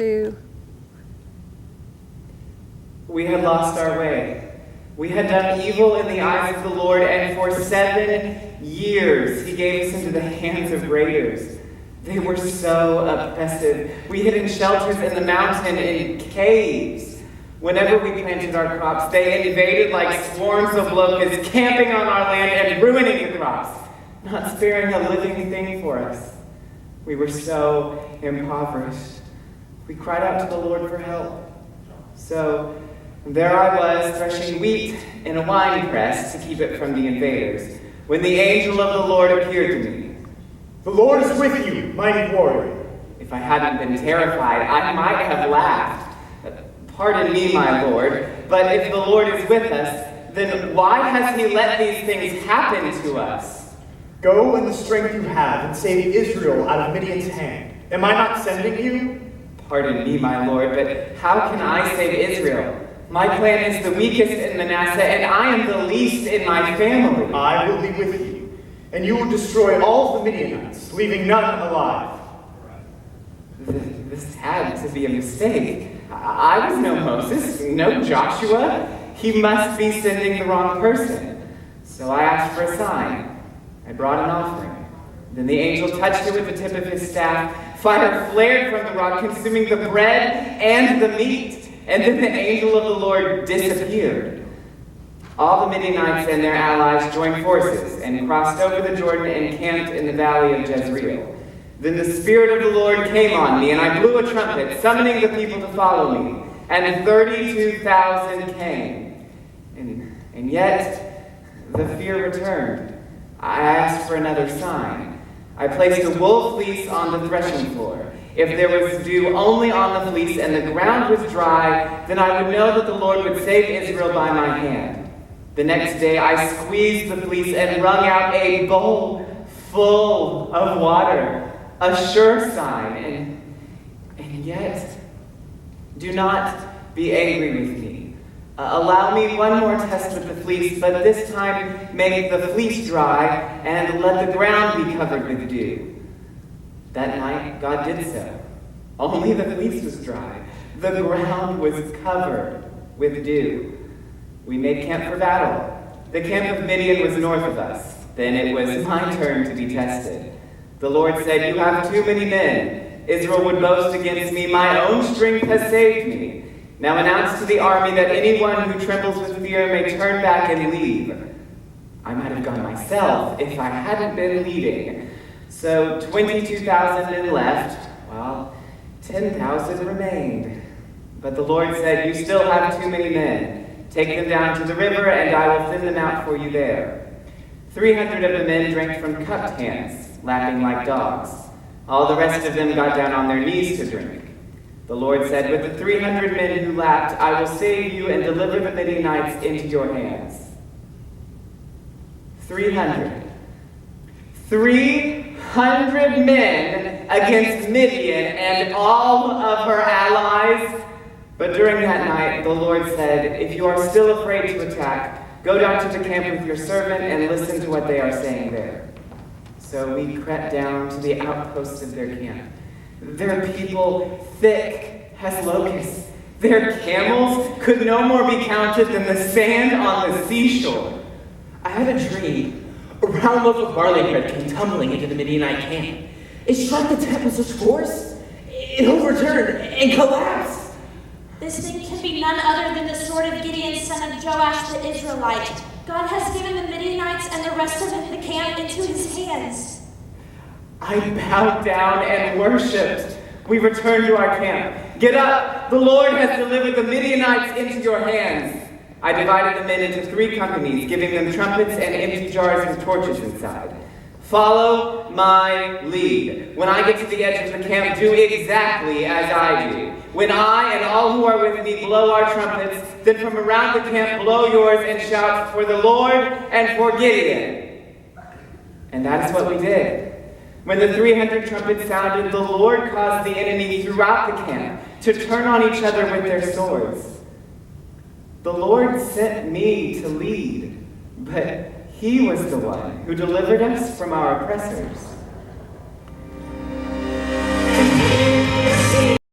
2. We had lost our way. We had done evil in the eyes of the Lord, and for 7 years he gave us into the hands of raiders. They were so oppressive. We hid in shelters in the mountain, in caves. Whenever we planted our crops, they invaded like swarms of locusts, camping on our land and ruining the crops, not sparing a living thing for us. We were so impoverished. We cried out to the Lord for help. So there I was, threshing wheat in a wine press to keep it from the invaders, when the angel of the Lord appeared to me. The Lord is with you, mighty warrior. If I hadn't been terrified, I might have laughed. Pardon me, my Lord, but if the Lord is with us, then why has he let these things happen to us? Go in the strength you have and save Israel out of Midian's hand. Am I not sending you? Pardon me, my Lord, but how can I save Israel? My clan is the weakest in Manasseh, and I am the least in my family. I will be with you, and you will destroy all the Midianites, leaving none alive. This had to be a mistake. I was no Moses, no Joshua. He must be sending the wrong person. So I asked for a sign. I brought an offering. Then the angel touched it with the tip of his staff. Fire flared from the rock, consuming the bread and the meat. And then the angel of the Lord disappeared. All the Midianites and their allies joined forces and crossed over the Jordan and camped in the valley of Jezreel. Then the Spirit of the Lord came on me, and I blew a trumpet, summoning the people to follow me. And 32,000 came. And yet, the fear returned. I asked for another sign. I placed a wool fleece on the threshing floor. If there was dew only on the fleece and the ground was dry, then I would know that the Lord would save Israel by my hand. The next day I squeezed the fleece and wrung out a bowl full of water. A sure sign, and yet, do not be angry with me. Allow me one more test with the fleece, but this time make the fleece dry and let the ground be covered with dew. That night, God did so. Only the fleece was dry. The ground was covered with dew. We made camp for battle. The camp of Gideon was north of us. Then it was my turn to be tested. The Lord said, "You have too many men. Israel would boast against me. My own strength has saved me. Now announce to the army that anyone who trembles with fear may turn back and leave." I might have gone myself if I hadn't been leading. So 22,000 men left, while 10,000 remained. But the Lord said, "You still have too many men. Take them down to the river, and I will thin them out for you there." 300 of the men drank from cupped hands, lapping like dogs. All the rest of them got down on their knees to drink. The Lord said, "With the 300 men who lapped, I will save you and deliver the Midianites into your hands." 300 men against Midian and all of her allies. But during that night, the Lord said, "If you are still afraid to attack, go down to the camp with your servant and listen to what they are saying there." So we crept down to the outposts of their camp. Their people thick as locusts. Their camels could no more be counted than the sand on the seashore. I had a dream. A round loaf of barley bread came tumbling into the Midianite camp. It struck the tent with such force, it overturned and collapsed. This thing can be none other than the sword of Gideon, son of Joash the Israelite. God has given the Midianites and the rest of the camp into his hands. I bowed down and worshipped. We returned to our camp. "Get up! The Lord has delivered the Midianites into your hands." I divided the men into 3 companies, giving them trumpets and empty jars with torches inside. "Follow my lead. When I get to the edge of the camp, do exactly as I do. When I and all who are with me blow our trumpets, then from around the camp blow yours and shout for the Lord and for Gideon." And that is what we did. When the 300 trumpets sounded, the Lord caused the enemy throughout the camp to turn on each other with their swords. The Lord sent me to lead, but he was the one who delivered us from our oppressors.